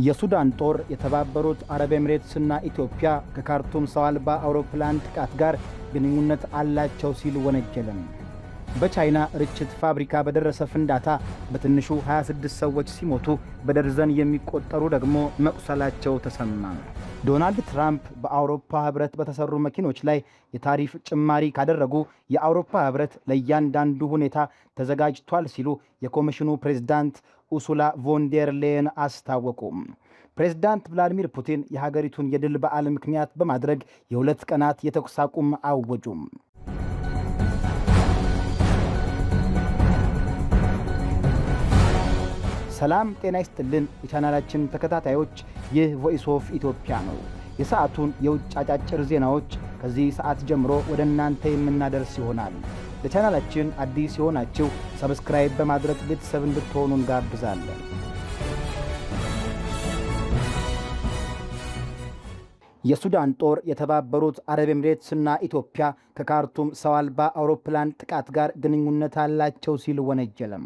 የሱዳን ጦር የተባበሩት አረብ ኤሚሬትስና ኢትዮጵያ ከካርቱም ሰው አልባ አውሮፕላን ጥቃት ጋር ግንኙነት አላቸው ሲል ወነጀለ። በቻይና ርችት ፋብሪካ በደረሰ ፍንዳታ በትንሹ 26 ሰዎች ሲሞቱ በደርዘን የሚቆጠሩ ደግሞ መቁሰላቸው ተሰማ። ዶናልድ ትራምፕ በአውሮፓ ህብረት በተሰሩ መኪኖች ላይ የታሪፍ ጭማሪ ካደረጉ የአውሮፓ ህብረት ለእያንዳንዱ ሁኔታ ተዘጋጅቷል ሲሉ የኮሚሽኑ ፕሬዝዳንት ኡርሱላ ቮን ዴር ሌየን አስታወቁ። ፕሬዝዳንት ቭላዲሚር ፑቲን የሀገሪቱን የድል በዓል ምክንያት በማድረግ የ2 ቀናት የተኩስ አቁም አወጁ። ሰላም ጤና ይስጥልን የቻናላችን ተከታታዮች፣ ይህ ቮይስ ኦፍ ኢትዮጵያ ነው። የሰዓቱን የውጭ አጫጭር ዜናዎች ከዚህ ሰዓት ጀምሮ ወደ እናንተ የምናደርስ ይሆናል። ለቻናላችን አዲስ የሆናችሁ ሰብስክራይብ በማድረግ ቤተሰብ እንድትሆኑ እንጋብዛለን። የሱዳን ጦር የተባበሩት አረብ ኤሚሬትስና ኢትዮጵያ ከካርቱም ሰው አልባ አውሮፕላን ጥቃት ጋር ግንኙነት አላቸው ሲል ወነጀለም።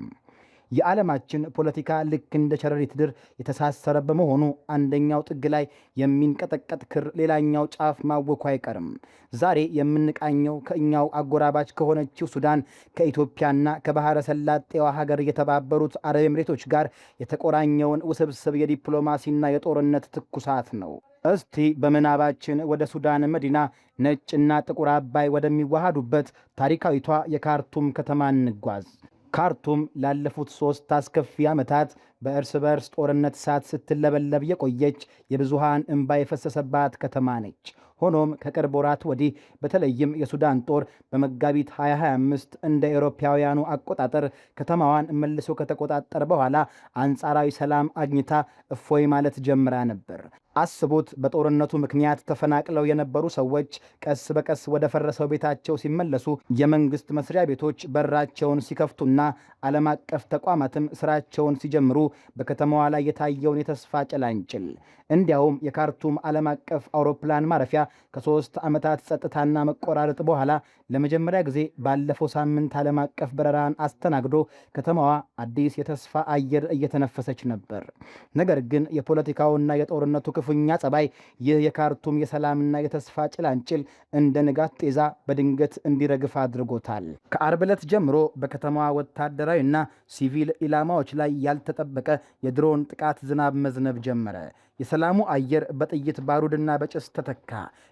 የዓለማችን ፖለቲካ ልክ እንደ ሸረሪት ድር የተሳሰረ በመሆኑ አንደኛው ጥግ ላይ የሚንቀጠቀጥ ክር ሌላኛው ጫፍ ማወኩ አይቀርም። ዛሬ የምንቃኘው ከእኛው አጎራባች ከሆነችው ሱዳን ከኢትዮጵያና ከባህረ ሰላጤዋ ሀገር የተባበሩት አረብ ኤሚሬቶች ጋር የተቆራኘውን ውስብስብ የዲፕሎማሲና የጦርነት ትኩሳት ነው። እስቲ በምናባችን ወደ ሱዳን መዲና ነጭና ጥቁር አባይ ወደሚዋሃዱበት ታሪካዊቷ የካርቱም ከተማ እንጓዝ። ካርቱም ላለፉት 3 አስከፊ ዓመታት በእርስ በርስ ጦርነት እሳት ስትለበለብ የቆየች የብዙሃን እንባ የፈሰሰባት ከተማ ነች። ሆኖም ከቅርብ ወራት ወዲህ በተለይም የሱዳን ጦር በመጋቢት 2025 እንደ አውሮፓውያኑ አቆጣጠር ከተማዋን መልሶ ከተቆጣጠረ በኋላ አንጻራዊ ሰላም አግኝታ እፎይ ማለት ጀምራ ነበር። አስቡት፣ በጦርነቱ ምክንያት ተፈናቅለው የነበሩ ሰዎች ቀስ በቀስ ወደ ፈረሰው ቤታቸው ሲመለሱ፣ የመንግስት መስሪያ ቤቶች በራቸውን ሲከፍቱና ዓለም አቀፍ ተቋማትም ስራቸውን ሲጀምሩ በከተማዋ ላይ የታየውን የተስፋ ጭላንጭል። እንዲያውም የካርቱም ዓለም አቀፍ አውሮፕላን ማረፊያ ከ3 ዓመታት ጸጥታና መቆራረጥ በኋላ ለመጀመሪያ ጊዜ ባለፈው ሳምንት ዓለም አቀፍ በረራን አስተናግዶ ከተማዋ አዲስ የተስፋ አየር እየተነፈሰች ነበር። ነገር ግን የፖለቲካውና የጦርነቱ ክፉኛ ጸባይ ይህ የካርቱም የሰላምና የተስፋ ጭላንጭል እንደ ንጋት ጤዛ በድንገት እንዲረግፍ አድርጎታል። ከአርብ ዕለት ጀምሮ በከተማዋ ወታደራዊና ሲቪል ኢላማዎች ላይ ያልተጠበቀ የድሮን ጥቃት ዝናብ መዝነብ ጀመረ። የሰላሙ አየር በጥይት ባሩድና በጭስ ተተካ።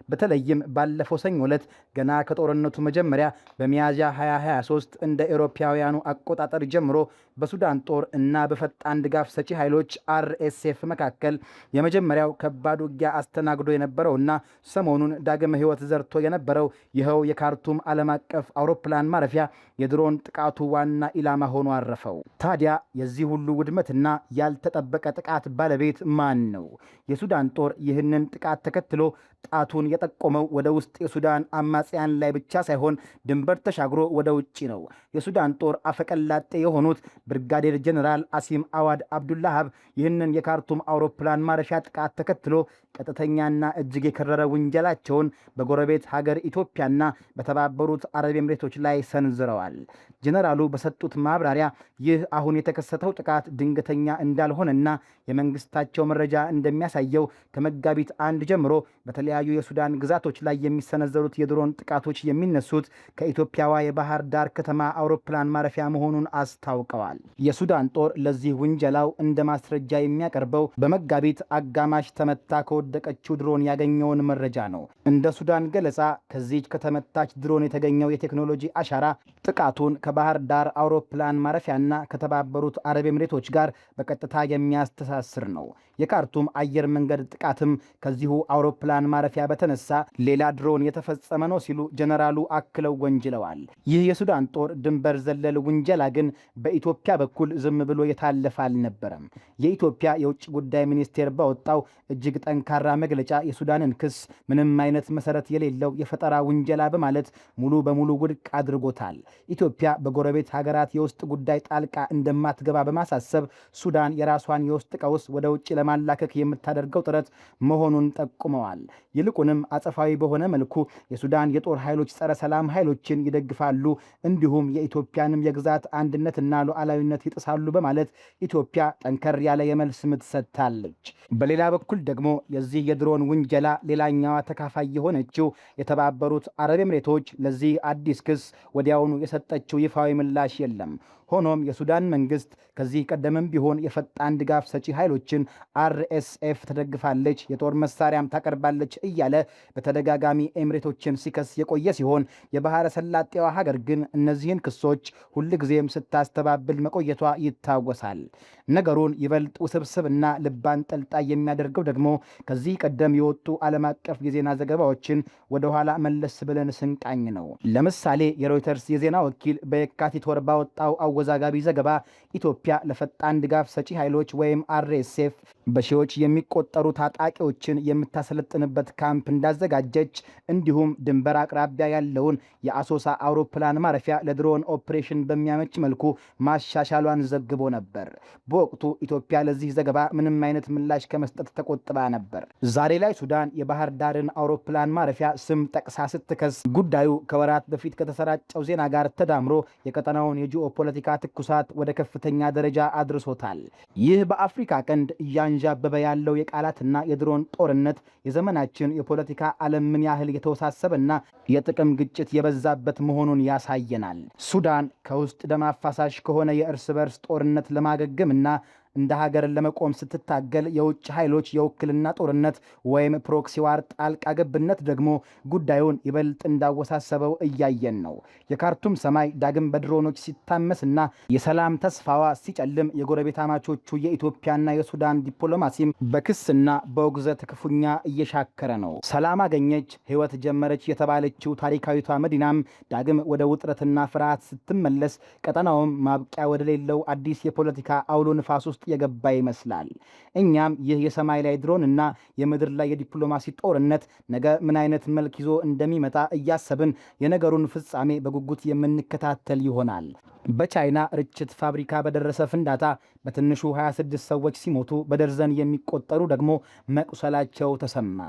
በተለይም ባለፈው ሰኞ ዕለት ገና ከጦርነቱ መጀመሪያ በሚያዝያ 2023 እንደ አውሮፓውያኑ አቆጣጠር ጀምሮ በሱዳን ጦር እና በፈጣን ድጋፍ ሰጪ ኃይሎች RSF መካከል የመጀመሪያው ከባድ ውጊያ አስተናግዶ የነበረውና ሰሞኑን ዳግም ሕይወት ዘርቶ የነበረው ይኸው የካርቱም ዓለም አቀፍ አውሮፕላን ማረፊያ የድሮን ጥቃቱ ዋና ኢላማ ሆኖ አረፈው። ታዲያ የዚህ ሁሉ ውድመትና ያልተጠበቀ ጥቃት ባለቤት ማን ነው? የሱዳን ጦር ይህንን ጥቃት ተከትሎ ጣቱን የጠቆመው ወደ ውስጥ የሱዳን አማጽያን ላይ ብቻ ሳይሆን ድንበር ተሻግሮ ወደ ውጪ ነው። የሱዳን ጦር አፈቀላጤ የሆኑት ብርጋዴር ጀነራል አሲም አዋድ አብዱላሃብ ይህንን የካርቱም አውሮፕላን ማረፊያ ጥቃት ተከትሎ ቀጥተኛና እጅግ የከረረ ውንጀላቸውን በጎረቤት ሀገር ኢትዮጵያና በተባበሩት አረብ ኤሚሬቶች ላይ ሰንዝረዋል። ጀነራሉ በሰጡት ማብራሪያ ይህ አሁን የተከሰተው ጥቃት ድንገተኛ እንዳልሆነና የመንግስታቸው መረጃ እንደሚያሳየው ከመጋቢት 1 ጀምሮ በተለያዩ የሱዳን ግዛቶች ላይ የሚሰነዘሩት የድሮን ጥቃቶች የሚነሱት ከኢትዮጵያዋ የባህር ዳር ከተማ አውሮፕላን ማረፊያ መሆኑን አስታውቀዋል። የሱዳን ጦር ለዚህ ውንጀላው እንደ ማስረጃ የሚያቀርበው በመጋቢት አጋማሽ ተመታ ከወደቀችው ድሮን ያገኘውን መረጃ ነው። እንደ ሱዳን ገለጻ ከዚች ከተመታች ድሮን የተገኘው የቴክኖሎጂ አሻራ ጥቃቱን ከባህር ዳር አውሮፕላን ማረፊያና ከተባበሩት አረብ ኤሚሬቶች ጋር በቀጥታ የሚያስተሳስር ነው። የካርቱም አየር መንገድ ጥቃትም ከዚሁ አውሮፕላን ማረፊያ በተነሳ ሌላ ድሮን የተፈጸመ ነው ሲሉ ጀነራሉ አክለው ወንጅለዋል። ይህ የሱዳን ጦር ድንበር ዘለል ውንጀላ ግን በኢትዮጵያ በኩል ዝም ብሎ የታለፈ አልነበረም። የኢትዮጵያ የውጭ ጉዳይ ሚኒስቴር ባወጣው እጅግ ጠንካራ መግለጫ የሱዳንን ክስ ምንም አይነት መሰረት የሌለው የፈጠራ ውንጀላ በማለት ሙሉ በሙሉ ውድቅ አድርጎታል። ኢትዮጵያ በጎረቤት ሀገራት የውስጥ ጉዳይ ጣልቃ እንደማትገባ በማሳሰብ ሱዳን የራሷን የውስጥ ቀውስ ወደ ውጭ ለማላከክ የምታደርገው ጥረት መሆኑን ጠቁመዋል። ይልቁንም አጸፋዊ በሆነ መልኩ የሱዳን የጦር ኃይሎች ጸረ ሰላም ኃይሎችን ይደግፋሉ፣ እንዲሁም የኢትዮጵያንም የግዛት አንድነትና ሉዓላዊነት ይጥሳሉ በማለት ኢትዮጵያ ጠንከር ያለ የመልስ ምት ሰጥታለች። በሌላ በኩል ደግሞ የዚህ የድሮን ውንጀላ ሌላኛዋ ተካፋይ የሆነችው የተባበሩት አረብ ኤምሬቶች ለዚህ አዲስ ክስ ወዲያውኑ የሰጠችው ይፋዊ ምላሽ የለም። ሆኖም የሱዳን መንግስት ከዚህ ቀደምም ቢሆን የፈጣን ድጋፍ ሰጪ ኃይሎችን RSF ትደግፋለች፣ የጦር መሳሪያም ታቀርባለች እያለ በተደጋጋሚ ኤምሬቶችን ሲከስ የቆየ ሲሆን የባህረ ሰላጤዋ ሀገር ግን እነዚህን ክሶች ሁልጊዜም ስታስተባብል መቆየቷ ይታወሳል። ነገሩን ይበልጥ ውስብስብና ልብ አንጠልጣይ የሚያደርገው ደግሞ ከዚህ ቀደም የወጡ ዓለም አቀፍ የዜና ዘገባዎችን ወደኋላ መለስ ብለን ስንቃኝ ነው። ለምሳሌ የሮይተርስ የዜና ወኪል በየካቲት ወር ባወጣው አወዛጋቢ ዘገባ ኢትዮጵያ ለፈጣን ድጋፍ ሰጪ ኃይሎች ወይም RSF በሺዎች የሚቆጠሩ ታጣቂዎችን የምታሰለጥንበት ካምፕ እንዳዘጋጀች እንዲሁም ድንበር አቅራቢያ ያለውን የአሶሳ አውሮፕላን ማረፊያ ለድሮን ኦፕሬሽን በሚያመች መልኩ ማሻሻሏን ዘግቦ ነበር። በወቅቱ ኢትዮጵያ ለዚህ ዘገባ ምንም አይነት ምላሽ ከመስጠት ተቆጥባ ነበር። ዛሬ ላይ ሱዳን የባህር ዳርን አውሮፕላን ማረፊያ ስም ጠቅሳ ስትከስ ጉዳዩ ከወራት በፊት ከተሰራጨው ዜና ጋር ተዳምሮ የቀጠናውን የጂኦፖለቲካ ትኩሳት ወደ ከፍተኛ ደረጃ አድርሶታል። ይህ በአፍሪካ ቀንድ እያንዣበበ ያለው የቃላትና የድሮን ጦርነት የዘመናችን የፖለቲካ ዓለም ምን ያህል የተወሳሰበና የጥቅም ግጭት የበዛበት መሆኑን ያሳየናል። ሱዳን ከውስጥ ደም አፋሳሽ ከሆነ የእርስ በርስ ጦርነት ለማገገምና እንደ ሀገር ለመቆም ስትታገል የውጭ ኃይሎች የውክልና ጦርነት ወይም ፕሮክሲ ዋር ጣልቃ ገብነት ደግሞ ጉዳዩን ይበልጥ እንዳወሳሰበው እያየን ነው። የካርቱም ሰማይ ዳግም በድሮኖች ሲታመስና የሰላም ተስፋዋ ሲጨልም የጎረቤታማቾቹ የኢትዮጵያና የሱዳን ዲፕሎማሲም በክስና በውግዘት ክፉኛ እየሻከረ ነው። ሰላም አገኘች፣ ሕይወት ጀመረች የተባለችው ታሪካዊቷ መዲናም ዳግም ወደ ውጥረትና ፍርሃት ስትመለስ ቀጠናውም ማብቂያ ወደሌለው አዲስ የፖለቲካ አውሎ ንፋስ ውስጥ የገባ ይመስላል። እኛም ይህ የሰማይ ላይ ድሮን እና የምድር ላይ የዲፕሎማሲ ጦርነት ነገ ምን አይነት መልክ ይዞ እንደሚመጣ እያሰብን የነገሩን ፍጻሜ በጉጉት የምንከታተል ይሆናል። በቻይና ርችት ፋብሪካ በደረሰ ፍንዳታ በትንሹ 26 ሰዎች ሲሞቱ በደርዘን የሚቆጠሩ ደግሞ መቁሰላቸው ተሰማ።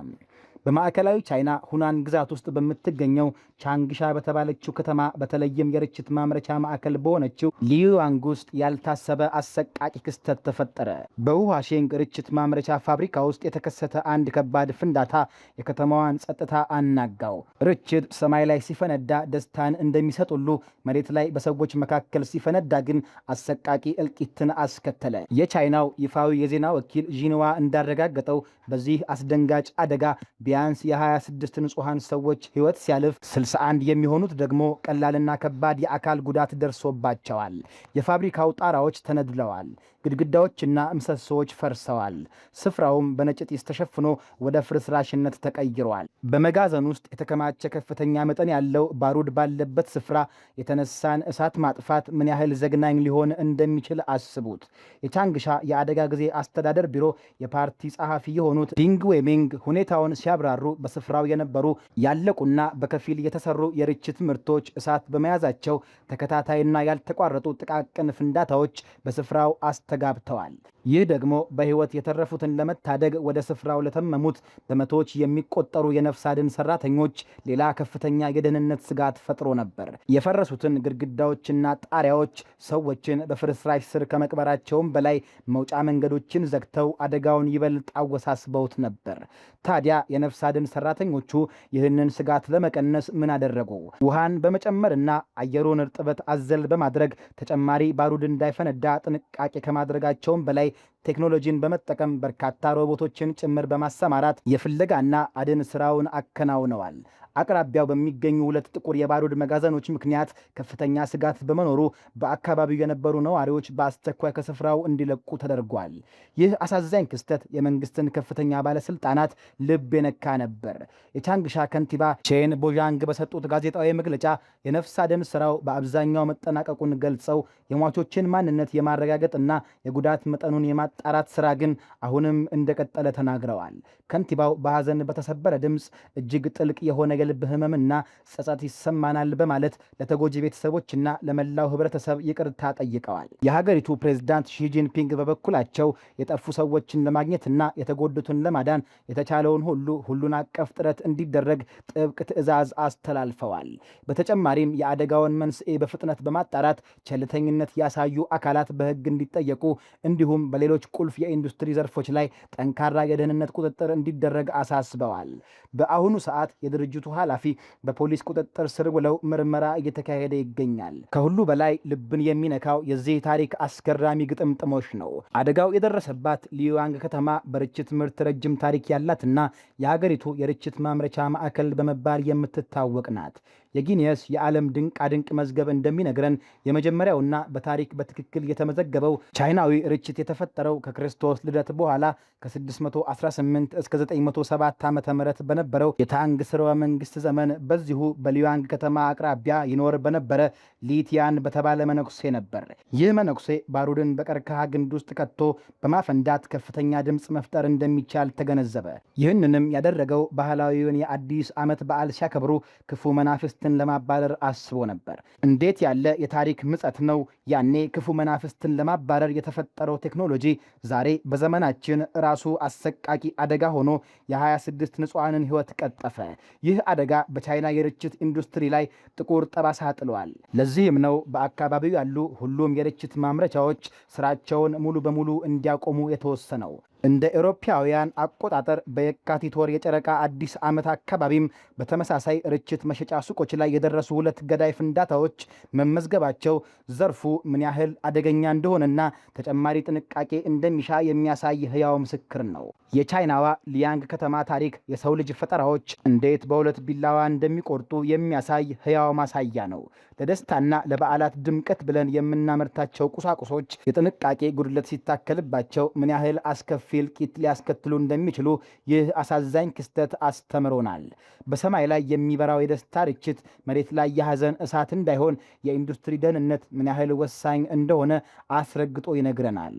በማዕከላዊ ቻይና ሁናን ግዛት ውስጥ በምትገኘው ቻንግሻ በተባለችው ከተማ በተለይም የርችት ማምረቻ ማዕከል በሆነችው ሊዩዋንግ ውስጥ ያልታሰበ አሰቃቂ ክስተት ተፈጠረ። በውሃሼንግ ርችት ማምረቻ ፋብሪካ ውስጥ የተከሰተ አንድ ከባድ ፍንዳታ የከተማዋን ጸጥታ አናጋው። ርችት ሰማይ ላይ ሲፈነዳ ደስታን እንደሚሰጥ ሁሉ መሬት ላይ በሰዎች መካከል ሲፈነዳ ግን አሰቃቂ እልቂትን አስከተለ። የቻይናው ይፋዊ የዜና ወኪል ዢንዋ እንዳረጋገጠው በዚህ አስደንጋጭ አደጋ ቢያንስ የ26 ንጹሐን ሰዎች ሕይወት ሲያልፍ 61 የሚሆኑት ደግሞ ቀላልና ከባድ የአካል ጉዳት ደርሶባቸዋል። የፋብሪካው ጣራዎች ተነድለዋል። ግድግዳዎችና ምሰሶዎች ፈርሰዋል። ስፍራውም በነጭ ጢስ ተሸፍኖ ወደ ፍርስራሽነት ተቀይሯል። በመጋዘን ውስጥ የተከማቸ ከፍተኛ መጠን ያለው ባሩድ ባለበት ስፍራ የተነሳን እሳት ማጥፋት ምን ያህል ዘግናኝ ሊሆን እንደሚችል አስቡት። የቻንግሻ የአደጋ ጊዜ አስተዳደር ቢሮ የፓርቲ ጸሐፊ የሆኑት ዲንግ ዌሚንግ ሁኔታውን ሲያብራሩ በስፍራው የነበሩ ያለቁና በከፊል የተሰሩ የርችት ምርቶች እሳት በመያዛቸው ተከታታይና ያልተቋረጡ ጥቃቅን ፍንዳታዎች በስፍራው አስተጋብተዋል። ይህ ደግሞ በሕይወት የተረፉትን ለመታደግ ወደ ስፍራው ለተመሙት በመቶዎች የሚቆጠሩ የነፍስ አድን ሰራተኞች ሌላ ከፍተኛ የደህንነት ስጋት ፈጥሮ ነበር። የፈረሱትን ግድግዳዎችና ጣሪያዎች ሰዎችን በፍርስራሽ ስር ከመቅበራቸውም በላይ መውጫ መንገዶችን ዘግተው አደጋውን ይበልጥ አወሳስበውት ነበር። ታዲያ የነፍስ አድን ሰራተኞቹ ይህንን ስጋት ለመቀነስ ምን አደረጉ? ውሃን በመጨመርና አየሩን እርጥበት አዘል በማድረግ ተጨማሪ ባሩድ እንዳይፈነዳ ጥንቃቄ ከማድረጋቸውም በላይ ቴክኖሎጂን በመጠቀም በርካታ ሮቦቶችን ጭምር በማሰማራት የፍለጋና አድን ስራውን አከናውነዋል። አቅራቢያው በሚገኙ 2 ጥቁር የባሩድ መጋዘኖች ምክንያት ከፍተኛ ስጋት በመኖሩ በአካባቢው የነበሩ ነዋሪዎች በአስቸኳይ ከስፍራው እንዲለቁ ተደርጓል። ይህ አሳዛኝ ክስተት የመንግስትን ከፍተኛ ባለስልጣናት ልብ የነካ ነበር። የቻንግሻ ከንቲባ ቼን ቦዣንግ በሰጡት ጋዜጣዊ መግለጫ የነፍስ አድን ስራው በአብዛኛው መጠናቀቁን ገልጸው የሟቾችን ማንነት የማረጋገጥና የጉዳት መጠኑን የማጣራት ስራ ግን አሁንም እንደቀጠለ ተናግረዋል። ከንቲባው በሐዘን በተሰበረ ድምፅ እጅግ ጥልቅ የሆነ የልብ ህመምና ጸጸት ይሰማናል በማለት ለተጎጂ ቤተሰቦችና ለመላው ህብረተሰብ ይቅርታ ጠይቀዋል። የሀገሪቱ ፕሬዝዳንት ሺጂንፒንግ በበኩላቸው የጠፉ ሰዎችን ለማግኘትና የተጎዱትን ለማዳን የተቻለውን ሁሉን አቀፍ ጥረት እንዲደረግ ጥብቅ ትዕዛዝ አስተላልፈዋል። በተጨማሪም የአደጋውን መንስኤ በፍጥነት በማጣራት ቸልተኝነት ያሳዩ አካላት በህግ እንዲጠየቁ እንዲሁም በሌሎች ቁልፍ የኢንዱስትሪ ዘርፎች ላይ ጠንካራ የደህንነት ቁጥጥር እንዲደረግ አሳስበዋል። በአሁኑ ሰዓት የድርጅቱ ኃላፊ በፖሊስ ቁጥጥር ስር ውለው ምርመራ እየተካሄደ ይገኛል። ከሁሉ በላይ ልብን የሚነካው የዚህ ታሪክ አስገራሚ ግጥምጥሞሽ ነው። አደጋው የደረሰባት ሊዩዋንግ ከተማ በርችት ምርት ረጅም ታሪክ ያላትና የሀገሪቱ የርችት ማምረቻ ማዕከል በመባል የምትታወቅ ናት። የጊኒየስ የዓለም ድንቃድንቅ መዝገብ እንደሚነግረን የመጀመሪያውና በታሪክ በትክክል የተመዘገበው ቻይናዊ ርችት የተፈጠረው ከክርስቶስ ልደት በኋላ ከ618 እስከ 907 ዓ.ም በነበረው የታንግ ስርወ መንግስት ዘመን በዚሁ በሊዩዋንግ ከተማ አቅራቢያ ይኖር በነበረ ሊቲያን በተባለ መነኩሴ ነበር። ይህ መነኩሴ ባሩድን በቀርከሃ ግንድ ውስጥ ከቶ በማፈንዳት ከፍተኛ ድምፅ መፍጠር እንደሚቻል ተገነዘበ። ይህንንም ያደረገው ባህላዊውን የአዲስ ዓመት በዓል ሲያከብሩ ክፉ መናፍስትን ለማባረር አስቦ ነበር። እንዴት ያለ የታሪክ ምጸት ነው! ያኔ ክፉ መናፍስትን ለማባረር የተፈጠረው ቴክኖሎጂ ዛሬ በዘመናችን ራሱ አሰቃቂ አደጋ ሆኖ የ26 ንጹሐንን ሕይወት ቀጠፈ። ይህ አደጋ በቻይና የርችት ኢንዱስትሪ ላይ ጥቁር ጠባሳ ጥሏል። ለዚህም ነው በአካባቢው ያሉ ሁሉም የርችት ማምረቻዎች ስራቸውን ሙሉ በሙሉ እንዲያቆሙ የተወሰነው። እንደ ኤሮፓውያን አቆጣጠር በየካቲት ወር የጨረቃ አዲስ ዓመት አካባቢም በተመሳሳይ ርችት መሸጫ ሱቆች ላይ የደረሱ 2 ገዳይ ፍንዳታዎች መመዝገባቸው ዘርፉ ምን ያህል አደገኛ እንደሆነና ተጨማሪ ጥንቃቄ እንደሚሻ የሚያሳይ ሕያው ምስክር ነው። የቻይናዋ ሊያንግ ከተማ ታሪክ የሰው ልጅ ፈጠራዎች እንዴት በሁለት ቢላዋ እንደሚቆርጡ የሚያሳይ ሕያው ማሳያ ነው። ለደስታና ለበዓላት ድምቀት ብለን የምናመርታቸው ቁሳቁሶች የጥንቃቄ ጉድለት ሲታከልባቸው ምን ያህል አስከፊ እልቂት ሊያስከትሉ እንደሚችሉ ይህ አሳዛኝ ክስተት አስተምሮናል። በሰማይ ላይ የሚበራው የደስታ ርችት መሬት ላይ የሐዘን እሳት እንዳይሆን የኢንዱስትሪ ደህንነት ምን ያህል ወሳኝ እንደሆነ አስረግጦ ይነግረናል።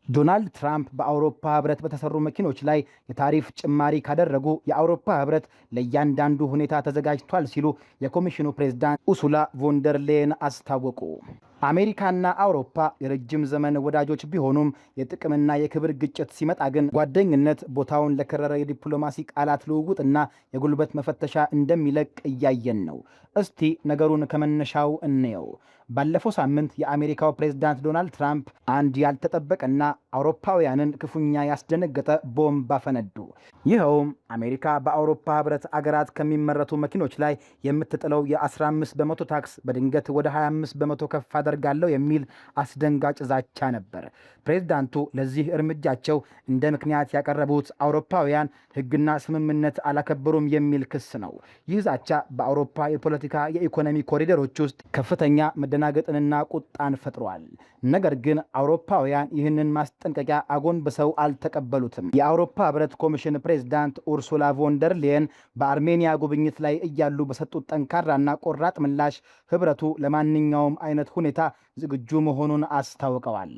ዶናልድ ትራምፕ በአውሮፓ ህብረት በተሰሩ መኪኖች ላይ የታሪፍ ጭማሪ ካደረጉ የአውሮፓ ህብረት ለእያንዳንዱ ሁኔታ ተዘጋጅቷል ሲሉ የኮሚሽኑ ፕሬዝዳንት ኡርሱላ ቮንደር ሌየን አስታወቁ። አሜሪካና አውሮፓ የረጅም ዘመን ወዳጆች ቢሆኑም የጥቅምና የክብር ግጭት ሲመጣ ግን ጓደኝነት ቦታውን ለከረረ የዲፕሎማሲ ቃላት ልውውጥና የጉልበት መፈተሻ እንደሚለቅ እያየን ነው። እስቲ ነገሩን ከመነሻው እንየው። ባለፈው ሳምንት የአሜሪካው ፕሬዝዳንት ዶናልድ ትራምፕ አንድ ያልተጠበቀና አውሮፓውያንን ክፉኛ ያስደነገጠ ቦምብ አፈነዱ። ይኸውም አሜሪካ በአውሮፓ ህብረት አገራት ከሚመረቱ መኪኖች ላይ የምትጥለው የ15 በመቶ ታክስ በድንገት ወደ 25 በመቶ ከፍ አደርጋለሁ የሚል አስደንጋጭ ዛቻ ነበር። ፕሬዝዳንቱ ለዚህ እርምጃቸው እንደ ምክንያት ያቀረቡት አውሮፓውያን ሕግና ስምምነት አላከበሩም የሚል ክስ ነው። ይህ ዛቻ በአውሮፓ የፖለቲካ የኢኮኖሚ ኮሪደሮች ውስጥ ከፍተኛ መደናገጥንና ቁጣን ፈጥሯል። ነገር ግን አውሮፓውያን ይህንን ማስጠንቀቂያ አጎንብሰው አልተቀበሉትም። የአውሮፓ ህብረት ኮሚሽን ፕሬዝዳንት ኡርሱላ ቮንደር ሌየን በአርሜኒያ ጉብኝት ላይ እያሉ በሰጡት ጠንካራና ቆራጥ ምላሽ ህብረቱ ለማንኛውም አይነት ሁኔታ ዝግጁ መሆኑን አስታውቀዋል።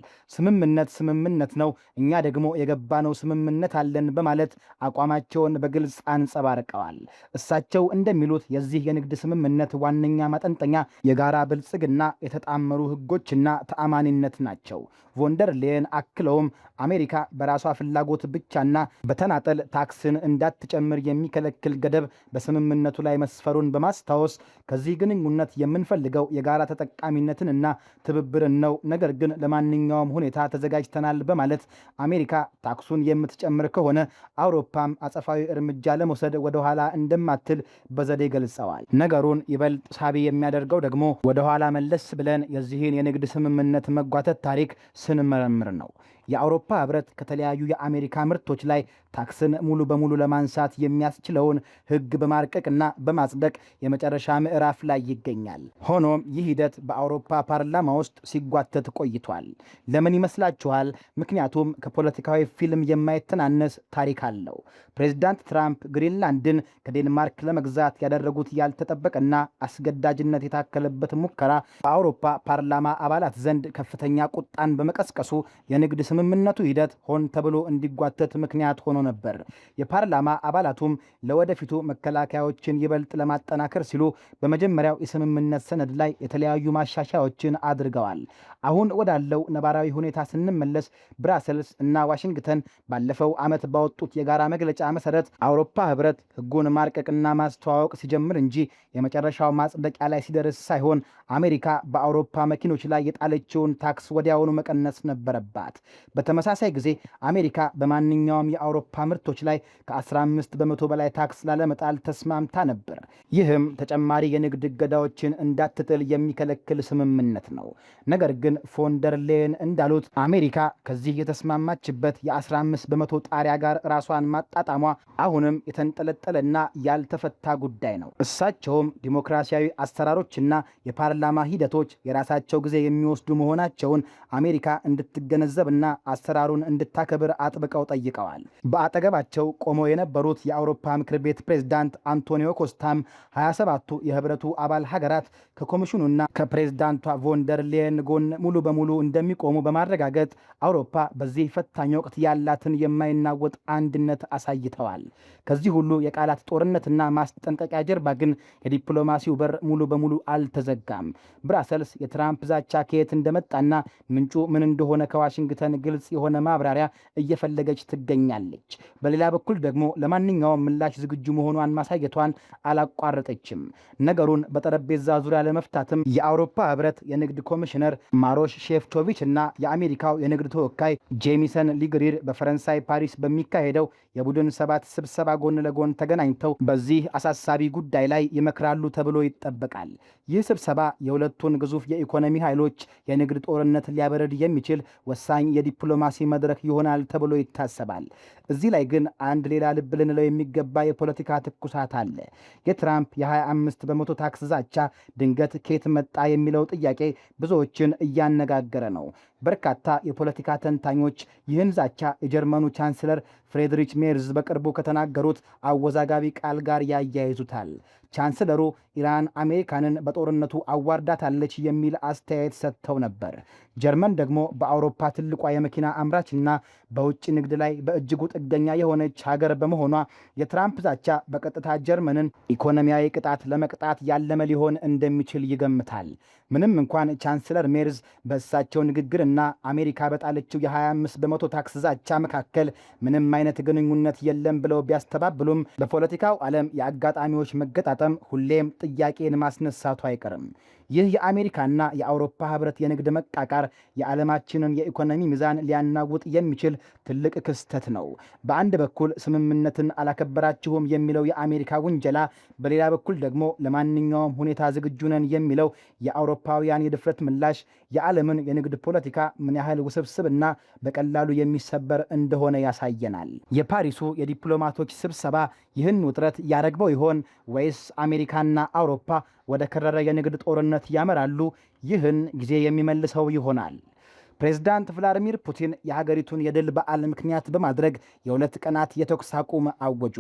ስምምነት ነው፣ እኛ ደግሞ የገባነው ስምምነት አለን በማለት አቋማቸውን በግልጽ አንጸባርቀዋል። እሳቸው እንደሚሉት የዚህ የንግድ ስምምነት ዋነኛ ማጠንጠኛ የጋራ ብልጽግና፣ የተጣመሩ ህጎችና ተአማኒነት ናቸው። ቮንደር ሌየን አክለውም አሜሪካ በራሷ ፍላጎት ብቻና በተናጠል ታክስን እንዳትጨምር የሚከለክል ገደብ በስምምነቱ ላይ መስፈሩን በማስታወስ ከዚህ ግንኙነት የምንፈልገው የጋራ ተጠቃሚነትንና ትብብርን ነው፣ ነገር ግን ለማንኛውም ሁኔታ ተዘጋጅተናል በማለት አሜሪካ ታክሱን የምትጨምር ከሆነ አውሮፓም አጸፋዊ እርምጃ ለመውሰድ ወደኋላ እንደማትል በዘዴ ገልጸዋል። ነገሩን ይበልጥ ሳቢ የሚያደርገው ደግሞ ወደኋላ መለስ ብለን የዚህን የንግድ ስምምነት መጓተት ታሪክ ስንመረምር ነው። የአውሮፓ ህብረት ከተለያዩ የአሜሪካ ምርቶች ላይ ታክስን ሙሉ በሙሉ ለማንሳት የሚያስችለውን ህግ በማርቀቅና በማጽደቅ የመጨረሻ ምዕራፍ ላይ ይገኛል። ሆኖም ይህ ሂደት በአውሮፓ ፓርላማ ውስጥ ሲጓተት ቆይቷል። ለምን ይመስላችኋል? ምክንያቱም ከፖለቲካዊ ፊልም የማይተናነስ ታሪክ አለው። ፕሬዝዳንት ትራምፕ ግሪንላንድን ከዴንማርክ ለመግዛት ያደረጉት ያልተጠበቀና አስገዳጅነት የታከለበት ሙከራ በአውሮፓ ፓርላማ አባላት ዘንድ ከፍተኛ ቁጣን በመቀስቀሱ የንግድ የስምምነቱ ሂደት ሆን ተብሎ እንዲጓተት ምክንያት ሆኖ ነበር። የፓርላማ አባላቱም ለወደፊቱ መከላከያዎችን ይበልጥ ለማጠናከር ሲሉ በመጀመሪያው የስምምነት ሰነድ ላይ የተለያዩ ማሻሻያዎችን አድርገዋል። አሁን ወዳለው ነባራዊ ሁኔታ ስንመለስ ብራሰልስ እና ዋሽንግተን ባለፈው ዓመት ባወጡት የጋራ መግለጫ መሰረት አውሮፓ ህብረት ህጉን ማርቀቅና ማስተዋወቅ ሲጀምር እንጂ የመጨረሻው ማጽደቂያ ላይ ሲደርስ ሳይሆን አሜሪካ በአውሮፓ መኪኖች ላይ የጣለችውን ታክስ ወዲያውኑ መቀነስ ነበረባት። በተመሳሳይ ጊዜ አሜሪካ በማንኛውም የአውሮፓ ምርቶች ላይ ከ15 በመቶ በላይ ታክስ ላለመጣል ተስማምታ ነበር። ይህም ተጨማሪ የንግድ እገዳዎችን እንዳትጥል የሚከለክል ስምምነት ነው። ነገር ግን ፎንደር ሌየን እንዳሉት አሜሪካ ከዚህ የተስማማችበት የ15 በመቶ ጣሪያ ጋር ራሷን ማጣጣሟ አሁንም የተንጠለጠለና ያልተፈታ ጉዳይ ነው። እሳቸውም ዲሞክራሲያዊ አሰራሮችና የፓርላማ ሂደቶች የራሳቸው ጊዜ የሚወስዱ መሆናቸውን አሜሪካ እንድትገነዘብና አሰራሩን እንድታከብር አጥብቀው ጠይቀዋል። በአጠገባቸው ቆመው የነበሩት የአውሮፓ ምክር ቤት ፕሬዝዳንት አንቶኒዮ ኮስታም 27ቱ የህብረቱ አባል ሀገራት ከኮሚሽኑና ከፕሬዝዳንቷ ቮንደር ሌየን ጎን ሙሉ በሙሉ እንደሚቆሙ በማረጋገጥ አውሮፓ በዚህ ፈታኝ ወቅት ያላትን የማይናወጥ አንድነት አሳይተዋል። ከዚህ ሁሉ የቃላት ጦርነትና ማስጠንቀቂያ ጀርባ ግን የዲፕሎማሲው በር ሙሉ በሙሉ አልተዘጋም። ብራሰልስ የትራምፕ ዛቻ ከየት እንደመጣና ምንጩ ምን እንደሆነ ከዋሽንግተን ግልጽ የሆነ ማብራሪያ እየፈለገች ትገኛለች። በሌላ በኩል ደግሞ ለማንኛውም ምላሽ ዝግጁ መሆኗን ማሳየቷን አላቋረጠችም። ነገሩን በጠረጴዛ ዙሪያ ለመፍታትም የአውሮፓ ህብረት የንግድ ኮሚሽነር ማሮሽ ሼፍቾቪች እና የአሜሪካው የንግድ ተወካይ ጄሚሰን ሊግሪር በፈረንሳይ ፓሪስ በሚካሄደው የቡድን 7 ስብሰባ ጎን ለጎን ተገናኝተው በዚህ አሳሳቢ ጉዳይ ላይ ይመክራሉ ተብሎ ይጠበቃል። ይህ ስብሰባ የሁለቱን ግዙፍ የኢኮኖሚ ኃይሎች የንግድ ጦርነት ሊያበረድ የሚችል ወሳኝ የዲፕሎማሲ መድረክ ይሆናል ተብሎ ይታሰባል። እዚህ ላይ ግን አንድ ሌላ ልብ ልንለው የሚገባ የፖለቲካ ትኩሳት አለ። የትራምፕ የ25 በመቶ ታክስ ዛቻ ድንገት ከየት መጣ የሚለው ጥያቄ ብዙዎችን እያነጋገረ ነው። በርካታ የፖለቲካ ተንታኞች ይህን ዛቻ የጀርመኑ ቻንስለር ፍሬድሪች ሜርዝ በቅርቡ ከተናገሩት አወዛጋቢ ቃል ጋር ያያይዙታል። ቻንስለሩ ኢራን አሜሪካንን በጦርነቱ አዋርዳታለች የሚል አስተያየት ሰጥተው ነበር። ጀርመን ደግሞ በአውሮፓ ትልቋ የመኪና አምራችና በውጭ ንግድ ላይ በእጅጉ ጥገኛ የሆነች ሀገር በመሆኗ የትራምፕ ዛቻ በቀጥታ ጀርመንን ኢኮኖሚያዊ ቅጣት ለመቅጣት ያለመ ሊሆን እንደሚችል ይገምታል። ምንም እንኳን ቻንስለር ሜርዝ በእሳቸው ንግግርና አሜሪካ በጣለችው የ25 በመቶ ታክስ ዛቻ መካከል ምንም አይነት ግንኙነት የለም ብለው ቢያስተባብሉም በፖለቲካው ዓለም የአጋጣሚዎች መገጣጠም ሁሌም ጥያቄን ማስነሳቱ አይቀርም። ይህ የአሜሪካና የአውሮፓ ህብረት የንግድ መቃቃር የዓለማችንን የኢኮኖሚ ሚዛን ሊያናውጥ የሚችል ትልቅ ክስተት ነው። በአንድ በኩል ስምምነትን አላከበራችሁም የሚለው የአሜሪካ ውንጀላ፣ በሌላ በኩል ደግሞ ለማንኛውም ሁኔታ ዝግጁ ነን የሚለው የአውሮፓውያን የድፍረት ምላሽ የዓለምን የንግድ ፖለቲካ ምን ያህል ውስብስብና በቀላሉ የሚሰበር እንደሆነ ያሳየናል። የፓሪሱ የዲፕሎማቶች ስብሰባ ይህን ውጥረት ያረግበው ይሆን ወይስ አሜሪካና አውሮፓ ወደ ከረረ የንግድ ጦርነት ያመራሉ? ይህን ጊዜ የሚመልሰው ይሆናል። ፕሬዝዳንት ቭላዲሚር ፑቲን የሀገሪቱን የድል በዓል ምክንያት በማድረግ የ2 ቀናት የተኩስ አቁም አወጁ።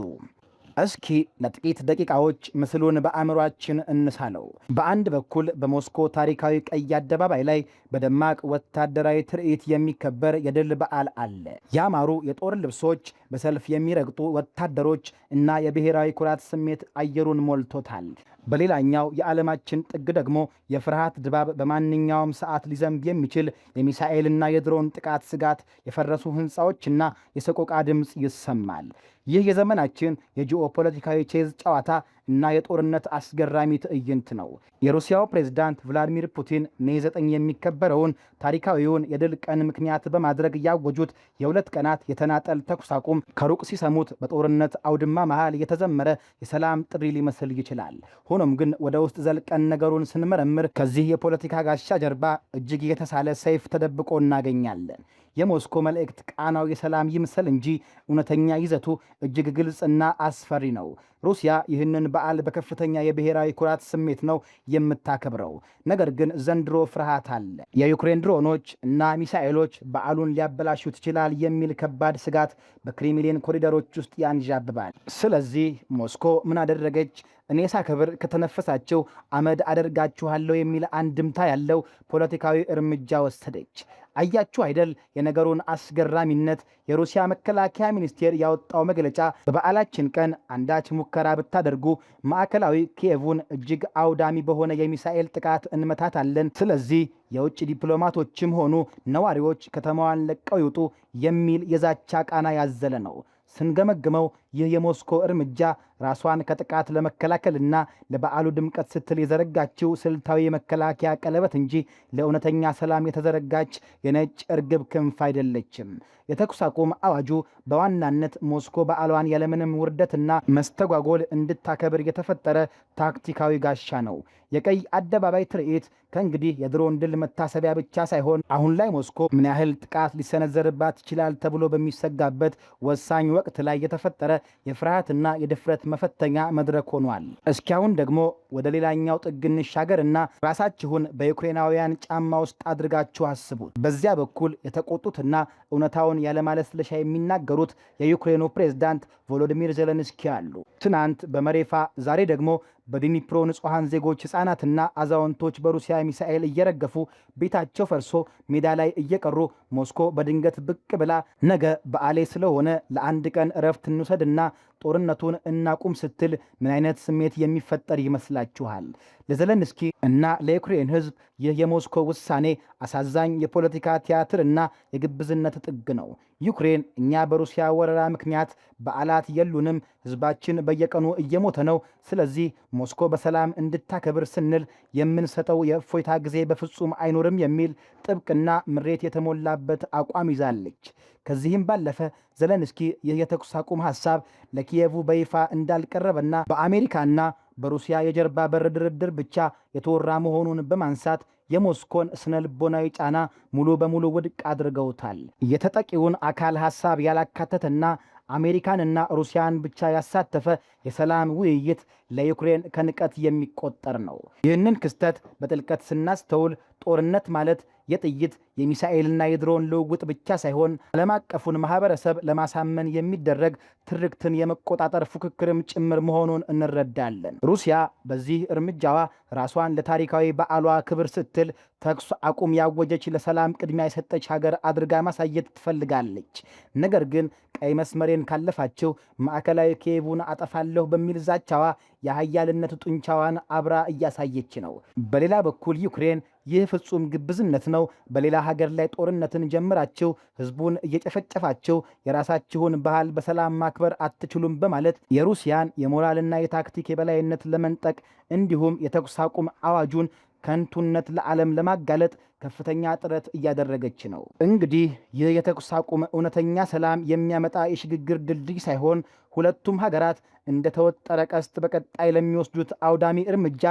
እስኪ ለጥቂት ደቂቃዎች ምስሉን በአእምሯችን እንሳለው። በአንድ በኩል በሞስኮ ታሪካዊ ቀይ አደባባይ ላይ በደማቅ ወታደራዊ ትርኢት የሚከበር የድል በዓል አለ። ያማሩ የጦር ልብሶች፣ በሰልፍ የሚረግጡ ወታደሮች እና የብሔራዊ ኩራት ስሜት አየሩን ሞልቶታል። በሌላኛው የዓለማችን ጥግ ደግሞ የፍርሃት ድባብ፣ በማንኛውም ሰዓት ሊዘንብ የሚችል የሚሳኤልና የድሮን ጥቃት ስጋት፣ የፈረሱ ሕንፃዎችና የሰቆቃ ድምፅ ይሰማል። ይህ የዘመናችን የጂኦፖለቲካዊ ቼዝ ጨዋታ እና የጦርነት አስገራሚ ትዕይንት ነው። የሩሲያው ፕሬዝዳንት ቭላዲሚር ፑቲን ሜይ 9 የሚከበረውን ታሪካዊውን የድል ቀን ምክንያት በማድረግ ያወጁት የ2 ቀናት የተናጠል ተኩስ አቁም ከሩቅ ሲሰሙት በጦርነት አውድማ መሃል የተዘመረ የሰላም ጥሪ ሊመስል ይችላል። ሆኖም ግን ወደ ውስጥ ዘልቀን ነገሩን ስንመረምር ከዚህ የፖለቲካ ጋሻ ጀርባ እጅግ የተሳለ ሰይፍ ተደብቆ እናገኛለን። የሞስኮ መልእክት ቃናው የሰላም ይምሰል እንጂ እውነተኛ ይዘቱ እጅግ ግልጽና አስፈሪ ነው። ሩሲያ ይህንን በዓል በከፍተኛ የብሔራዊ ኩራት ስሜት ነው የምታከብረው። ነገር ግን ዘንድሮ ፍርሃት አለ። የዩክሬን ድሮኖች እና ሚሳኤሎች በዓሉን ሊያበላሹት ይችላል የሚል ከባድ ስጋት በክሬምሊን ኮሪደሮች ውስጥ ያንዣብባል። ስለዚህ ሞስኮ ምን አደረገች? እኔ ሳከብር ከተነፈሳቸው አመድ አደርጋችኋለሁ የሚል አንድምታ ያለው ፖለቲካዊ እርምጃ ወሰደች። አያችሁ አይደል የነገሩን አስገራሚነት። የሩሲያ መከላከያ ሚኒስቴር ያወጣው መግለጫ በበዓላችን ቀን አንዳች ሙከራ ብታደርጉ ማዕከላዊ ኪየቭን እጅግ አውዳሚ በሆነ የሚሳኤል ጥቃት እንመታታለን። ስለዚህ የውጭ ዲፕሎማቶችም ሆኑ ነዋሪዎች ከተማዋን ለቀው ይውጡ የሚል የዛቻ ቃና ያዘለ ነው። ስንገመግመው ይህ የሞስኮ እርምጃ ራሷን ከጥቃት ለመከላከልና ለበዓሉ ድምቀት ስትል የዘረጋችው ስልታዊ የመከላከያ ቀለበት እንጂ ለእውነተኛ ሰላም የተዘረጋች የነጭ እርግብ ክንፍ አይደለችም። የተኩስ አቁም አዋጁ በዋናነት ሞስኮ በዓሏን ያለምንም ውርደትና መስተጓጎል እንድታከብር የተፈጠረ ታክቲካዊ ጋሻ ነው። የቀይ አደባባይ ትርኢት ከእንግዲህ የድሮን ድል መታሰቢያ ብቻ ሳይሆን አሁን ላይ ሞስኮ ምን ያህል ጥቃት ሊሰነዘርባት ይችላል ተብሎ በሚሰጋበት ወሳኝ ወቅት ላይ የተፈጠረ የፍርሃትና የድፍረት መፈተኛ መድረክ ሆኗል። እስኪ አሁን ደግሞ ወደ ሌላኛው ጥግ እንሻገርና ራሳችሁን በዩክሬናውያን ጫማ ውስጥ አድርጋችሁ አስቡት። በዚያ በኩል የተቆጡትና እውነታውን ያለማለስለሻ የሚናገሩት የዩክሬኑ ፕሬዝዳንት ቮሎዲሚር ዜሌንስኪ አሉ። ትናንት በመሬፋ ዛሬ ደግሞ በዲኒፕሮ ንጹሐን ዜጎች ሕፃናትና አዛውንቶች በሩሲያ ሚሳኤል እየረገፉ ቤታቸው ፈርሶ ሜዳ ላይ እየቀሩ ሞስኮ በድንገት ብቅ ብላ ነገ በዓሌ ስለሆነ ለአንድ ቀን እረፍት እንውሰድና ጦርነቱን እናቁም ስትል ምን አይነት ስሜት የሚፈጠር ይመስላችኋል? ለዜሌንስኪ እና ለዩክሬን ሕዝብ ይህ የሞስኮ ውሳኔ አሳዛኝ የፖለቲካ ቲያትር እና የግብዝነት ጥግ ነው። ዩክሬን እኛ በሩሲያ ወረራ ምክንያት በዓላት የሉንም፣ ሕዝባችን በየቀኑ እየሞተ ነው፣ ስለዚህ ሞስኮ በሰላም እንድታከብር ስንል የምንሰጠው የእፎይታ ጊዜ በፍጹም አይኖርም የሚል ጥብቅና ምሬት የተሞላበት አቋም ይዛለች። ከዚህም ባለፈ ዜሌንስኪ ይህ የተኩስ አቁም ሐሳብ ለኪየቭ በይፋ እንዳልቀረበና በአሜሪካና በሩሲያ የጀርባ በር ድርድር ብቻ የተወራ መሆኑን በማንሳት የሞስኮን ስነ ልቦናዊ ጫና ሙሉ በሙሉ ውድቅ አድርገውታል። የተጠቂውን አካል ሐሳብ ያላካተተና አሜሪካንና ሩሲያን ብቻ ያሳተፈ የሰላም ውይይት ለዩክሬን ከንቀት የሚቆጠር ነው። ይህንን ክስተት በጥልቀት ስናስተውል ጦርነት ማለት የጥይት የሚሳኤልና የድሮን ልውውጥ ብቻ ሳይሆን ዓለም አቀፉን ማህበረሰብ ለማሳመን የሚደረግ ትርክትን የመቆጣጠር ፉክክርም ጭምር መሆኑን እንረዳለን። ሩሲያ በዚህ እርምጃዋ ራሷን ለታሪካዊ በዓሏ ክብር ስትል ተኩስ አቁም ያወጀች፣ ለሰላም ቅድሚያ የሰጠች ሀገር አድርጋ ማሳየት ትፈልጋለች። ነገር ግን ቀይ መስመሬን ካለፋቸው ማዕከላዊ ኪየቭን አጠፋለሁ በሚል ዛቻዋ የሀያልነት ጡንቻዋን አብራ እያሳየች ነው። በሌላ በኩል ዩክሬን ይህ ፍጹም ግብዝነት ነው፣ በሌላ ሀገር ላይ ጦርነትን ጀምራችሁ ህዝቡን እየጨፈጨፋችሁ የራሳችሁን ባህል በሰላም ማክበር አትችሉም በማለት የሩሲያን የሞራልና የታክቲክ የበላይነት ለመንጠቅ እንዲሁም የተኩስ አቁም አዋጁን ከንቱነት ለዓለም ለማጋለጥ ከፍተኛ ጥረት እያደረገች ነው። እንግዲህ ይህ የተኩስ አቁም እውነተኛ ሰላም የሚያመጣ የሽግግር ድልድይ ሳይሆን ሁለቱም ሀገራት እንደ ተወጠረ ቀስት በቀጣይ ለሚወስዱት አውዳሚ እርምጃ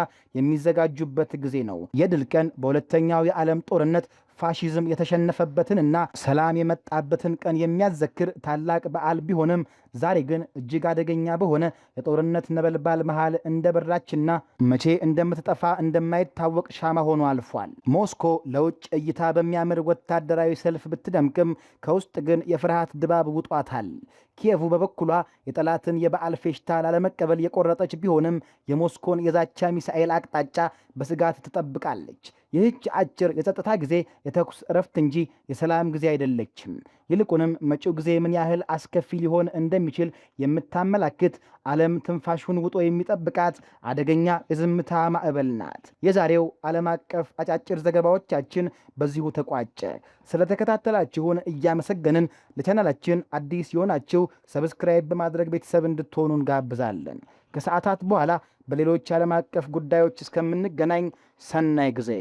የሚዘጋጁበት ጊዜ ነው። የድል ቀን በሁለተኛው የዓለም ጦርነት ፋሺዝም የተሸነፈበትንና ሰላም የመጣበትን ቀን የሚያዘክር ታላቅ በዓል ቢሆንም ዛሬ ግን እጅግ አደገኛ በሆነ የጦርነት ነበልባል መሃል እንደበራችና መቼ እንደምትጠፋ እንደማይታወቅ ሻማ ሆኖ አልፏል። ሞስኮ ለውጭ እይታ በሚያምር ወታደራዊ ሰልፍ ብትደምቅም ከውስጥ ግን የፍርሃት ድባብ ውጧታል። ኪየቭ በበኩሏ የጠላትን የበዓል ፌሽታ ላለመቀበል የቆረጠች ቢሆንም የሞስኮን የዛቻ ሚሳኤል አቅጣጫ በስጋት ትጠብቃለች። ይህች አጭር የጸጥታ ጊዜ የተኩስ እረፍት እንጂ የሰላም ጊዜ አይደለችም። ይልቁንም መጪው ጊዜ ምን ያህል አስከፊ ሊሆን እንደሚችል የምታመላክት ዓለም ትንፋሹን ውጦ የሚጠብቃት አደገኛ የዝምታ ማዕበል ናት። የዛሬው ዓለም አቀፍ አጫጭር ዘገባዎቻችን በዚሁ ተቋጨ። ስለተከታተላችሁን እያመሰገንን ለቻናላችን አዲስ የሆናችሁ ሰብስክራይብ በማድረግ ቤተሰብ እንድትሆኑ እንጋብዛለን። ከሰዓታት በኋላ በሌሎች ዓለም አቀፍ ጉዳዮች እስከምንገናኝ ሰናይ ጊዜ